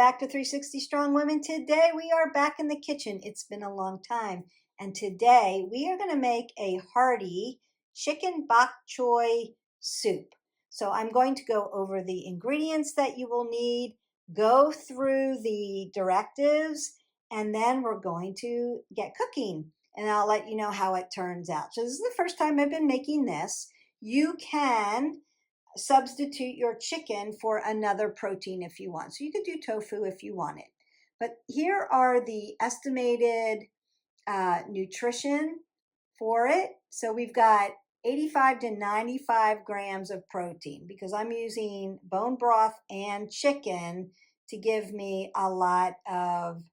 back to 360 Strong Women. Today we are back in the kitchen. It's been a long time. And today we are going to make a hearty chicken bok choy soup. So I'm going to go over the ingredients that you will need, go through the directives, and then we're going to get cooking. And I'll let you know how it turns out. So this is the first time I've been making this. You can substitute your chicken for another protein if you want. So you could do tofu if you want it. But here are the estimated nutrition for it. So we've got 85 to 95 grams of protein because I'm using bone broth and chicken to give me a lot of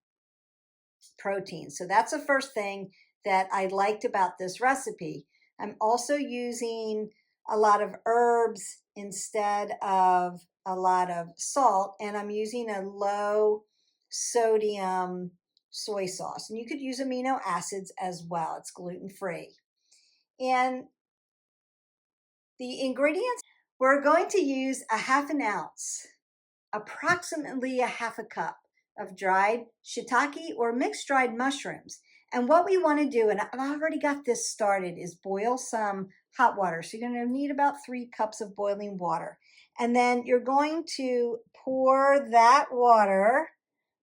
protein. So that's the first thing that I liked about this recipe. I'm also using a lot of herbs instead of a lot of salt, and I'm using a low sodium soy sauce. And you could use amino acids as well. It's gluten-free. And the ingredients, we're going to use a half an ounce, approximately a half a cup of dried shiitake or mixed dried mushrooms. And what we want to do, and I've already got this started, is boil some hot water. So you're going to need about 3 cups of boiling water. And then you're going to pour that water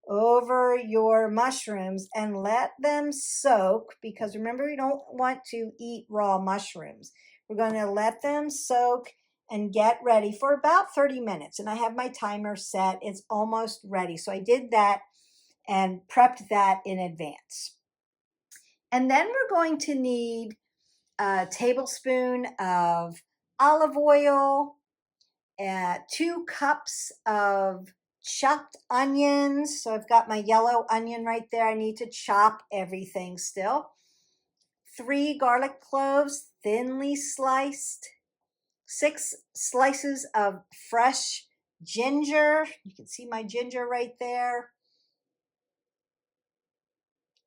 over your mushrooms and let them soak, because remember, you don't want to eat raw mushrooms. We're going to let them soak and get ready for about 30 minutes. And I have my timer set. It's almost ready. So I did that and prepped that in advance. And then we're going to need a tablespoon of olive oil, 2 cups of chopped onions. So I've got my yellow onion right there. I need to chop everything still. 3 garlic cloves, thinly sliced. 6 slices of fresh ginger. You can see my ginger right there.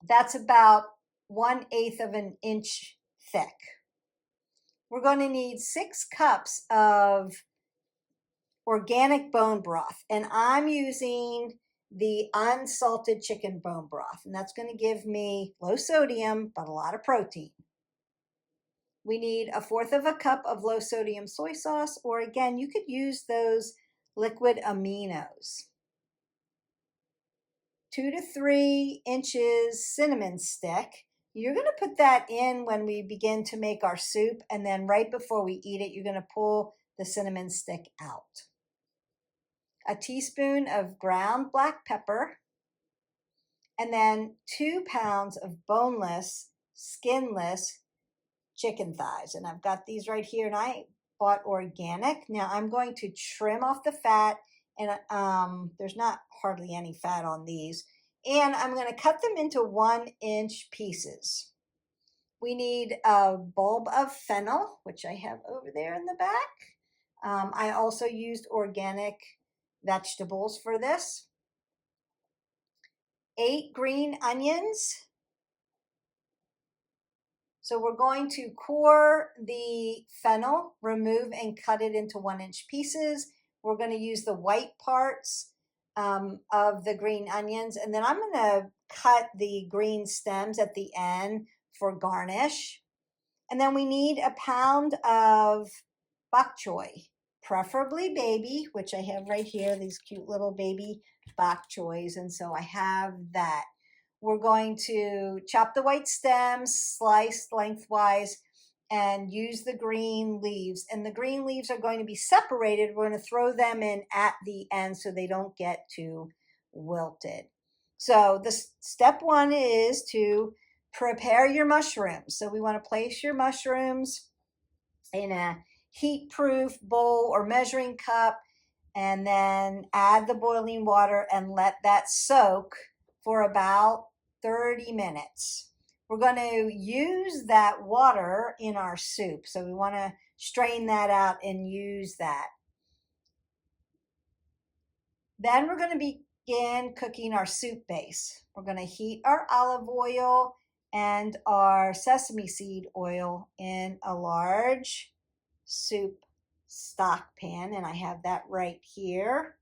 That's about 1/8 of an inch thick. We're going to need 6 cups of organic bone broth, and I'm using the unsalted chicken bone broth, and that's going to give me low sodium but a lot of protein. We need 1/4 of a cup of low sodium soy sauce, or again, you could use those liquid aminos. 2 to 3 inches cinnamon stick. You're going to put that in when we begin to make our soup, and then right before we eat it, you're going to pull the cinnamon stick out. A teaspoon of ground black pepper, and then 2 pounds of boneless, skinless chicken thighs. And I've got these right here, and I bought organic. Now I'm going to trim off the fat, and there's not hardly any fat on these. And I'm going to cut them into 1-inch pieces. We need a bulb of fennel, which I have over there in the back. I also used organic vegetables for this. 8 green onions. So we're going to core the fennel, remove and cut it into 1-inch pieces. We're going to use the white parts of the green onions, and then I'm going to cut the green stems at the end for garnish. And then we need 1 pound of bok choy, preferably baby, which I have right here, these cute little baby bok choys, and so I have that. We're going to chop the white stems, slice lengthwise, and use the green leaves. And the green leaves are going to be separated. We're going to throw them in at the end so they don't get too wilted. So the step 1 is to prepare your mushrooms. So we want to place your mushrooms in a heat-proof bowl or measuring cup, and then add the boiling water and let that soak for about 30 minutes. We're going to use that water in our soup, so we want to strain that out and use that. Then we're going to begin cooking our soup base. We're going to heat our olive oil and our sesame seed oil in a large soup stock pan, and I have that right here.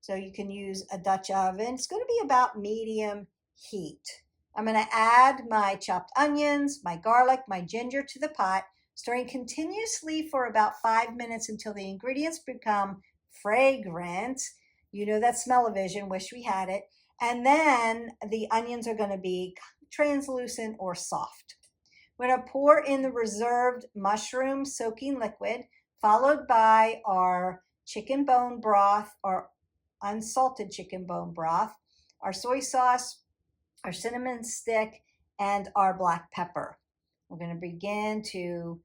So you can use a Dutch oven. It's going to be about medium heat. I'm going to add my chopped onions, my garlic, my ginger to the pot, stirring continuously for about 5 minutes until the ingredients become fragrant. You know that smell-o-vision, wish we had it. And then the onions are going to be translucent or soft. We're going to pour in the reserved mushroom soaking liquid, followed by our chicken bone broth, or unsalted chicken bone broth, our soy sauce, our cinnamon stick, and our black pepper. We're going to begin to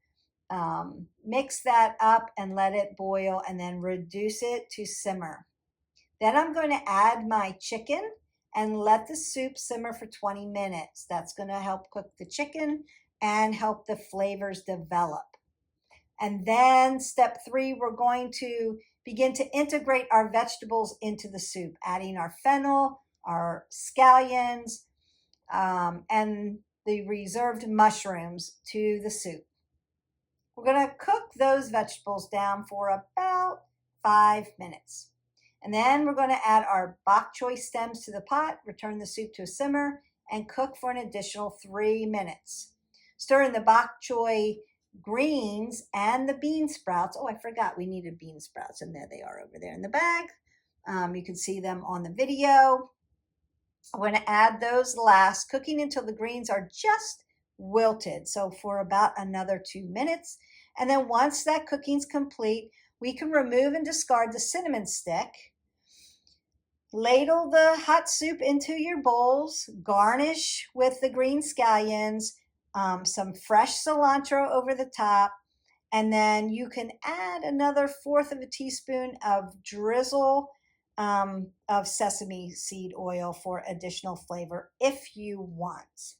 mix that up and let it boil and then reduce it to simmer. Then I'm going to add my chicken and let the soup simmer for 20 minutes. That's going to help cook the chicken and help the flavors develop. And then step 3, we're going to begin to integrate our vegetables into the soup, adding our fennel, our scallions, and the reserved mushrooms to the soup. We're going to cook those vegetables down for about 5 minutes. And then we're going to add our bok choy stems to the pot, return the soup to a simmer, and cook for an additional 3 minutes. Stir in the bok choy greens and the bean sprouts. Oh, I forgot we needed bean sprouts, and there they are over there in the bag. You can see them on the video. I'm going to add those last, cooking until the greens are just wilted. So for about another 2 minutes. And then once that cooking's complete, we can remove and discard the cinnamon stick. Ladle the hot soup into your bowls, garnish with the green scallions, some fresh cilantro over the top, and then you can add another 1/4 of a teaspoon of drizzle of sesame seed oil for additional flavor if you want.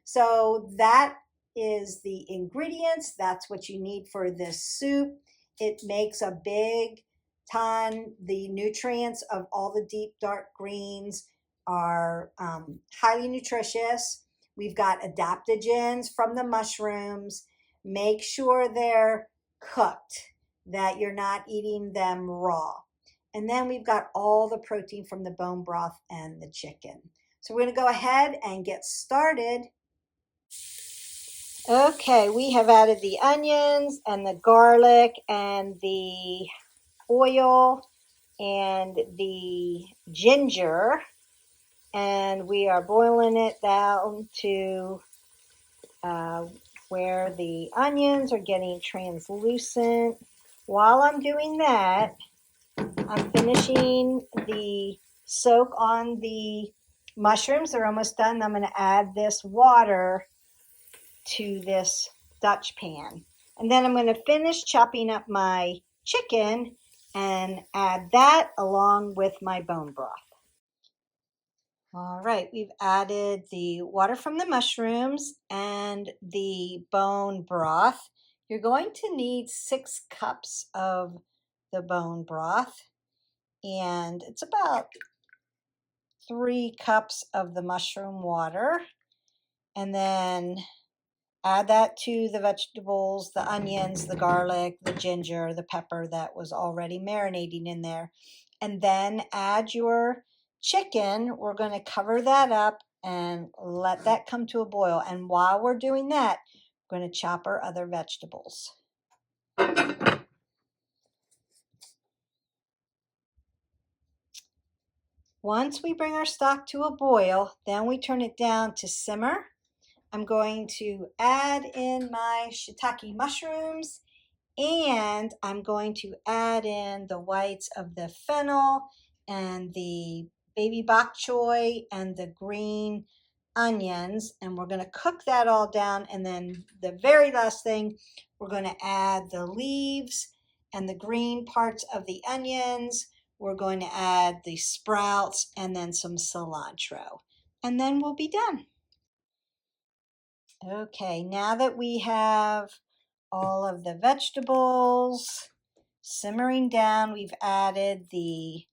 So that is the ingredients. That's what you need for this soup. It makes a big ton. The nutrients of all the deep dark greens are highly nutritious. We've got adaptogens from the mushrooms. Make sure they're cooked, that you're not eating them raw. And then we've got all the protein from the bone broth and the chicken. So we're going to go ahead and get started. Okay, we have added the onions and the garlic and the oil and the ginger, and we are boiling it down to where the onions are getting translucent. While I'm doing that, I'm finishing the soak on the mushrooms. They're almost done. I'm going to add this water to this Dutch pan. And then I'm going to finish chopping up my chicken and add that along with my bone broth. All right, we've added the water from the mushrooms and the bone broth. You're going to need 6 cups of the bone broth, and it's about 3 cups of the mushroom water. And then add that to the vegetables, the onions, the garlic, the ginger, the pepper that was already marinating in there. And then add your chicken. We're going to cover that up and let that come to a boil. And while we're doing that, we're going to chop our other vegetables. Once we bring our stock to a boil, then we turn it down to simmer. I'm going to add in my shiitake mushrooms, and I'm going to add in the whites of the fennel and the baby bok choy and the green onions, and we're going to cook that all down. And then the very last thing, we're going to add the leaves and the green parts of the onions. We're going to add the sprouts and then some cilantro, and then we'll be done. Okay, now that we have all of the vegetables simmering down, we've added the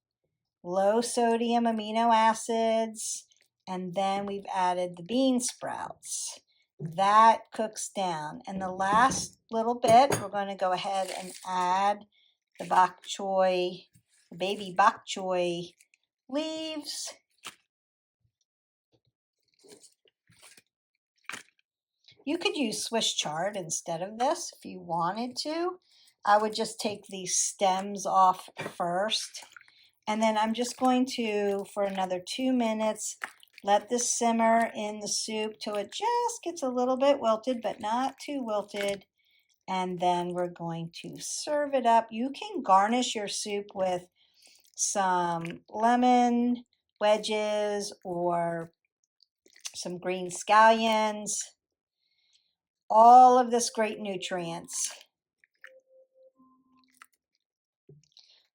low sodium amino acids, and then we've added the bean sprouts. That cooks down. And the last little bit, we're going to go ahead and add the bok choy baby bok choy leaves. You could use Swiss chard instead of this if you wanted to. I would just take these stems off first. And then I'm just going to, for another 2 minutes, let this simmer in the soup till it just gets a little bit wilted, but not too wilted. And then we're going to serve it up. You can garnish your soup with some lemon wedges or some green scallions. All of this great nutrients.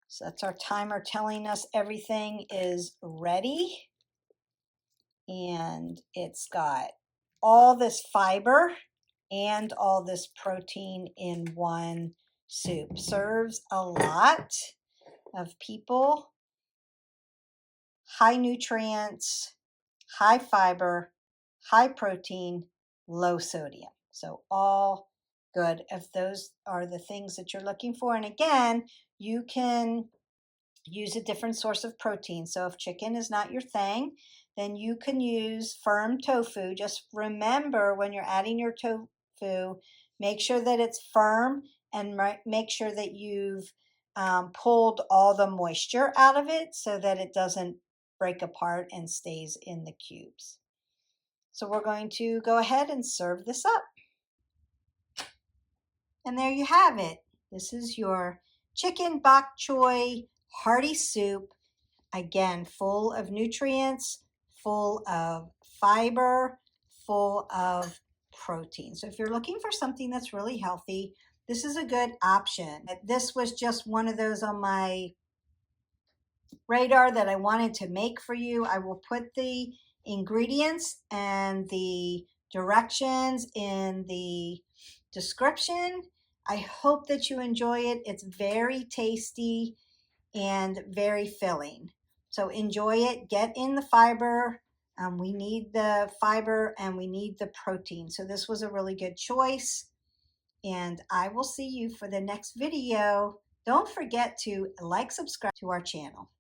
So that's our timer telling us everything is ready. And it's got all this fiber and all this protein in one soup. Serves a lot of people. High nutrients, high fiber, high protein, low sodium. So all good if those are the things that you're looking for. And again, you can use a different source of protein. So if chicken is not your thing, then you can use firm tofu. Just remember when you're adding your tofu, make sure that it's firm and make sure that you've pulled all the moisture out of it so that it doesn't break apart and stays in the cubes. So we're going to go ahead and serve this up. And there you have it. This is your chicken bok choy hearty soup. Again, full of nutrients, full of fiber, full of protein. So if you're looking for something that's really healthy, this is a good option. This was just one of those on my radar that I wanted to make for you. I will put the ingredients and the directions in the description. I hope that you enjoy it. It's very tasty and very filling. So enjoy it. Get in the fiber. We need the fiber and we need the protein. So this was a really good choice. And I will see you for the next video. Don't forget to like, subscribe to our channel.